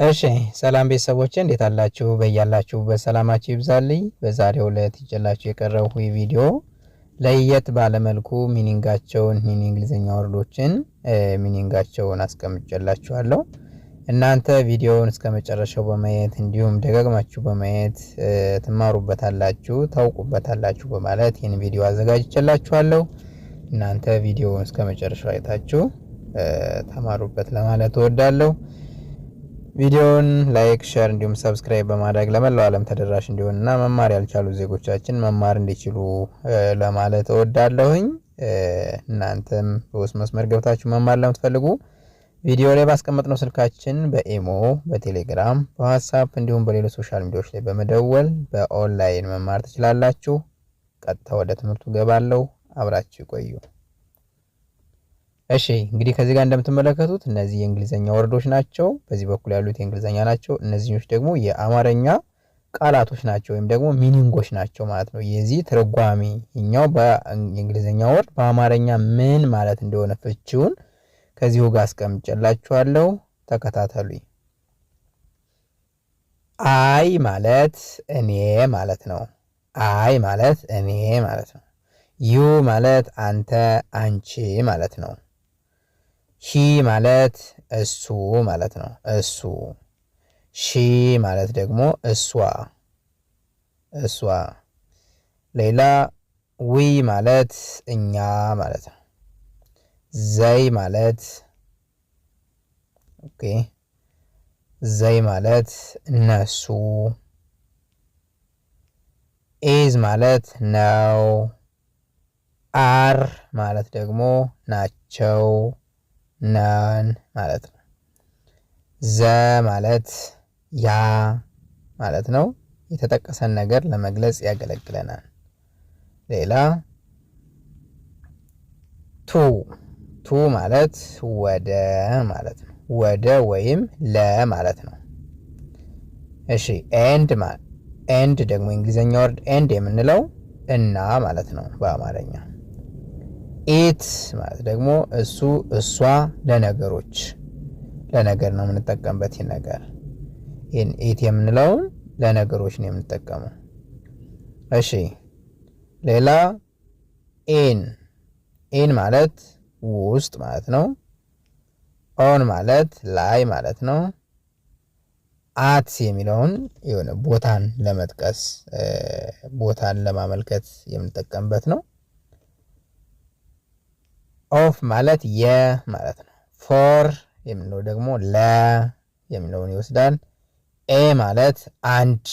እሺ ሰላም ቤተሰቦቼ እንዴት አላችሁ? በያላችሁበት ሰላማችሁ ይብዛልኝ። በዛሬው ዕለት ይዤላችሁ የቀረብኩ ቪዲዮ ለየት ባለመልኩ ሚኒንጋቸውን የእንግሊዘኛ ወርዶችን ሚኒንጋቸውን አስቀምጬላችኋለሁ። እናንተ ቪዲዮውን እስከመጨረሻው በማየት እንዲሁም ደጋግማችሁ በማየት ትማሩበታላችሁ፣ ታውቁበታላችሁ በማለት ይህን ቪዲዮ አዘጋጅቼላችኋለሁ። እናንተ ቪዲዮውን እስከመጨረሻው አይታችሁ ተማሩበት ለማለት እወዳለሁ። ቪዲዮውን ላይክ፣ ሼር እንዲሁም ሰብስክራይብ በማድረግ ለመላው ዓለም ተደራሽ እንዲሆንና መማር ያልቻሉ ዜጎቻችን መማር እንዲችሉ ለማለት እወዳለሁኝ። እናንተም በውስጥ መስመር ገብታችሁ መማር ለምትፈልጉ ቪዲዮ ላይ ባስቀመጥነው ስልካችን በኢሞ፣ በቴሌግራም፣ በዋትስአፕ እንዲሁም በሌሎች ሶሻል ሚዲያዎች ላይ በመደወል በኦንላይን መማር ትችላላችሁ። ቀጥታ ወደ ትምህርቱ ገባለሁ። አብራችሁ ይቆዩ። እሺ እንግዲህ ከዚህ ጋር እንደምትመለከቱት እነዚህ የእንግሊዘኛ ወርዶች ናቸው። በዚህ በኩል ያሉት የእንግሊዘኛ ናቸው። እነዚህኞች ደግሞ የአማርኛ ቃላቶች ናቸው ወይም ደግሞ ሚኒንጎች ናቸው ማለት ነው። የዚህ ትርጓሜ እኛው በእንግሊዘኛ ወርድ በአማርኛ ምን ማለት እንደሆነ ፍቺውን ከዚሁ ጋር አስቀምጬላችኋለሁ። ተከታተሉኝ። አይ ማለት እኔ ማለት ነው። አይ ማለት እኔ ማለት ነው። ዩ ማለት አንተ፣ አንቺ ማለት ነው። ሂ ማለት እሱ ማለት ነው። እሱ። ሺ ማለት ደግሞ እሷ፣ እሷ። ሌላ ዊ ማለት እኛ ማለት ነው። ዘይ ማለት ኦኬ፣ ዘይ ማለት እነሱ። ኢዝ ማለት ነው። አር ማለት ደግሞ ናቸው፣ ነን ማለት ነው። ዘ ማለት ያ ማለት ነው። የተጠቀሰን ነገር ለመግለጽ ያገለግለናል። ሌላ ቱ ማለት ወደ ማለት ነው። ወደ ወይም ለ ማለት ነው። እሺ ኤንድ ደግሞ የእንግሊዘኛ ወርድ ኤንድ የምንለው እና ማለት ነው በአማርኛ። ኢት ማለት ደግሞ እሱ፣ እሷ፣ ለነገሮች ለነገር ነው የምንጠቀምበት። ይህ ነገር ይህን ኢት የምንለውን ለነገሮች ነው የምንጠቀመው። እሺ ሌላ ኢን ማለት ውስጥ ማለት ነው። ኦን ማለት ላይ ማለት ነው። አት የሚለውን የሆነ ቦታን ለመጥቀስ ቦታን ለማመልከት የምንጠቀምበት ነው። ኦፍ ማለት ማለት ነው። ፎር የሚለው ደግሞ ለ የሚለውን ይወስዳል። ኤ ማለት አንድ፣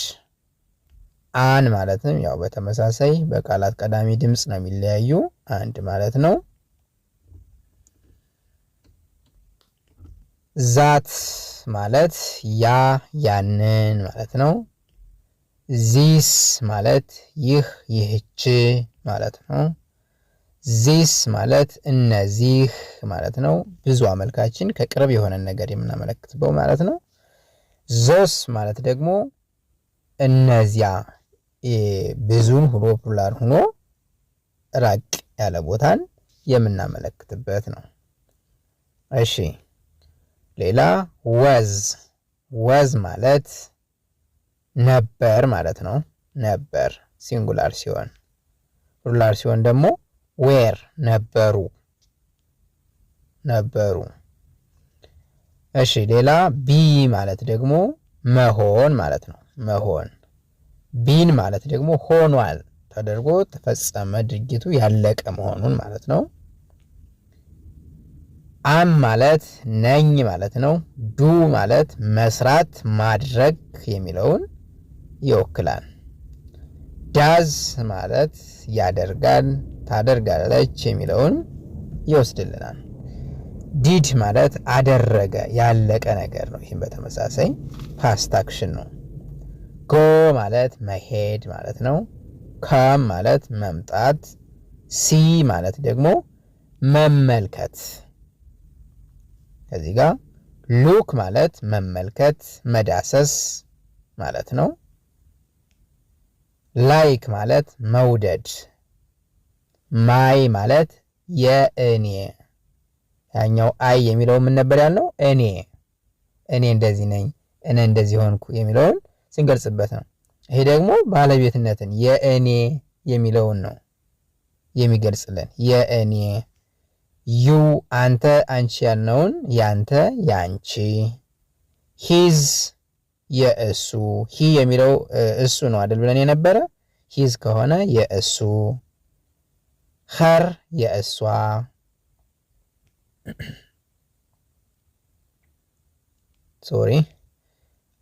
አን ማለትም ያው በተመሳሳይ በቃላት ቀዳሚ ድምፅ ነው የሚለያዩ፣ አንድ ማለት ነው። ዛት ማለት ያ ያንን ማለት ነው። ዚስ ማለት ይህ ይህች ማለት ነው። ዚስ ማለት እነዚህ ማለት ነው። ብዙ አመልካችን ከቅርብ የሆነን ነገር የምናመለክትበት ማለት ነው። ዞስ ማለት ደግሞ እነዚያ ብዙን ሆኖ ፕሉራል ሆኖ ራቅ ያለ ቦታን የምናመለክትበት ነው። እሺ ሌላ ወዝ ማለት ነበር ማለት ነው። ነበር ሲንጉላር ሲሆን፣ ፕሉራል ሲሆን ደግሞ ዌር ነበሩ። እሺ ሌላ ቢ ማለት ደግሞ መሆን ማለት ነው። መሆን። ቢን ማለት ደግሞ ሆኗል ተደርጎ ተፈጸመ፣ ድርጊቱ ያለቀ መሆኑን ማለት ነው። አም ማለት ነኝ ማለት ነው። ዱ ማለት መስራት፣ ማድረግ የሚለውን ይወክላል። ዳዝ ማለት ያደርጋል፣ ታደርጋለች የሚለውን ይወስድልናል። ዲድ ማለት አደረገ፣ ያለቀ ነገር ነው። ይህም በተመሳሳይ ፓስት አክሽን ነው። ጎ ማለት መሄድ ማለት ነው። ካም ማለት መምጣት። ሲ ማለት ደግሞ መመልከት። ከዚህ ጋር ሉክ ማለት መመልከት፣ መዳሰስ ማለት ነው። ላይክ ማለት መውደድ። ማይ ማለት የእኔ፣ ያኛው አይ የሚለው ምን ነበር ያልነው? እኔ እንደዚህ ነኝ፣ እኔ እንደዚህ ሆንኩ የሚለውን ስንገልጽበት ነው። ይሄ ደግሞ ባለቤትነትን የእኔ የሚለውን ነው የሚገልጽልን። የእኔ ዩ አንተ አንቺ ያልነውን ያንተ ያንቺ፣ ሂዝ የእሱ፣ ሂ የሚለው እሱ ነው አይደል ብለን የነበረ ሂዝ ከሆነ የእሱ፣ ኸር የእሷ፣ ሶሪ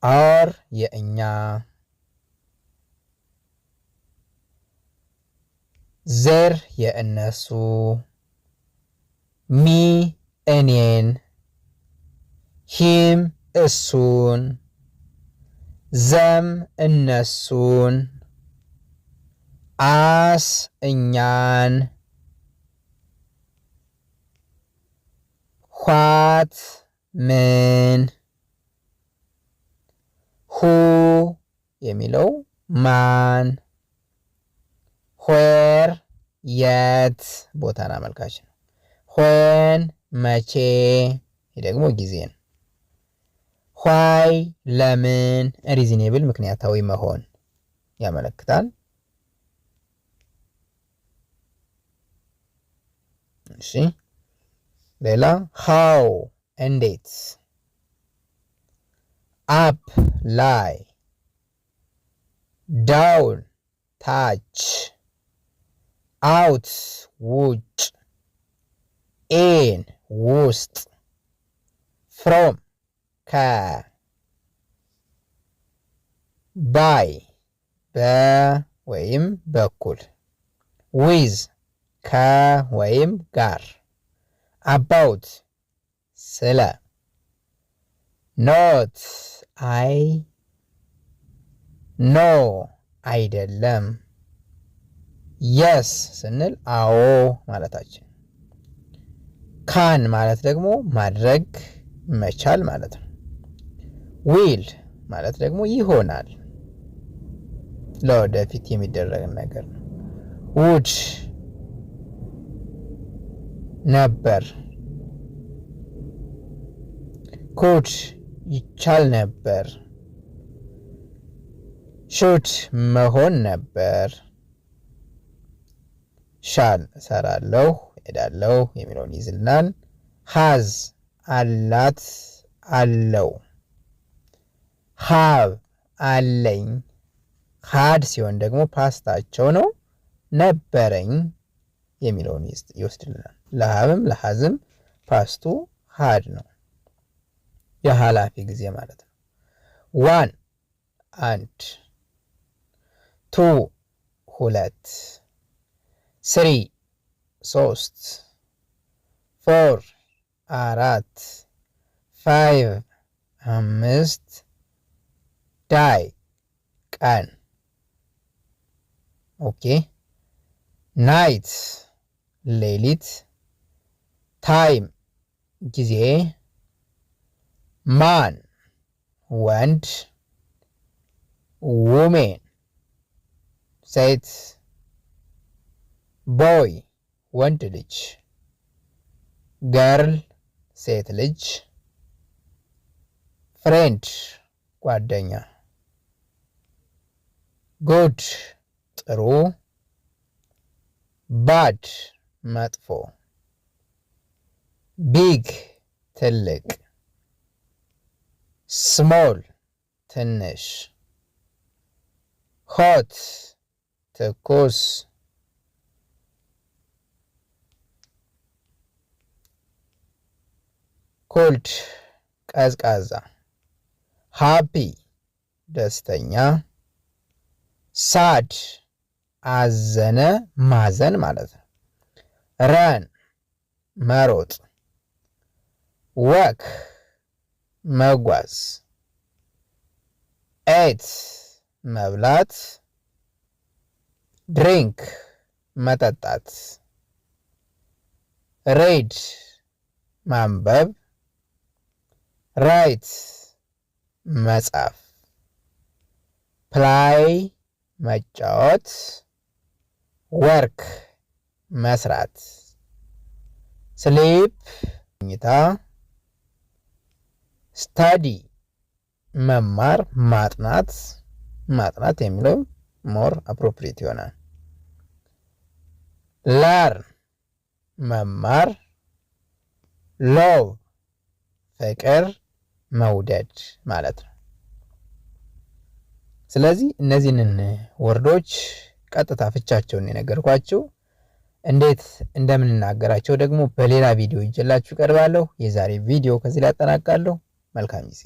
አር የእኛ፣ ዘር የእነሱ፣ ሚ እኔን፣ ሂም እሱን፣ ዘም እነሱን፣ አስ እኛን፣ ኋት ምን፣ ሁ የሚለው ማን፣ ዌር የት ቦታን አመልካች ነው። ዌን መቼ፣ ይህ ደግሞ ጊዜ ነው። ዋይ ለምን፣ ሪዝኔብል ምክንያታዊ መሆን ያመለክታል። እሺ ሌላ ሃው እንዴት፣ አፕ ላይ፣ ዳውን ታች፣ አውት ውጭ፣ ኢን ውስጥ፣ ፍሮም ከ፣ ባይ በ ወይም በኩል፣ ዊዝ ከ ወይም ጋር፣ አባውት ስለ፣ ኖት አይ ኖ አይደለም፣ የስ ስንል አዎ ማለታችን፣ ካን ማለት ደግሞ ማድረግ መቻል ማለት ነው። ዊል ማለት ደግሞ ይሆናል ለወደፊት የሚደረግ ነገር ነው። ውድ ነበር፣ ኩድ ይቻል ነበር፣ ሹድ መሆን ነበር፣ ሻል እሰራለሁ ሄዳለሁ የሚለውን ይዝልናል። ሃዝ አላት አለው፣ ሃብ አለኝ፣ ሃድ ሲሆን ደግሞ ፓስታቸው ነው ነበረኝ የሚለውን ይወስድልናል። ለሃብም ለሃዝም ፓስቱ ሃድ ነው የኃላፊ ጊዜ ማለት ነው። ዋን አንድ፣ ቱ ሁለት፣ ስሪ ሶስት፣ ፎር አራት፣ ፋይቭ አምስት፣ ዳይ ቀን፣ ኦኬ፣ ናይት ሌሊት፣ ታይም ጊዜ፣ ማን ወንድ፣ ውሜን ሴት፣ ቦይ ወንድ ልጅ፣ ገርል ሴት ልጅ፣ ፍሬንድ ጓደኛ፣ ጉድ ጥሩ፣ ባድ መጥፎ፣ ቢግ ትልቅ፣ ስሞል ትንሽ፣ ሆት ትኩስ፣ ኮልድ ቀዝቃዛ፣ ሃፒ ደስተኛ፣ ሳድ አዘነ ማዘን ማለት ነው። ረን መሮጥ፣ ወክ መጓዝ፣ ኤት መብላት፣ ድሪንክ መጠጣት፣ ሬድ ማንበብ፣ ራይት መጻፍ፣ ፕላይ መጫወት፣ ወርክ መስራት፣ ስሊፕ መኝታ፣ ስታዲ መማር ማጥናት ማጥናት የሚለው ሞር አፕሮፕሪየት ይሆናል። ለርን መማር፣ ሎቭ ፍቅር መውደድ ማለት ነው። ስለዚህ እነዚህን ወርዶች ቀጥታ ፍቻቸውን የነገርኳችሁ እንዴት እንደምንናገራቸው ደግሞ በሌላ ቪዲዮ ይዤላችሁ ቀርባለሁ። የዛሬ ቪዲዮ ከዚህ ላይ አጠናቅቃለሁ። መልካም ጊዜ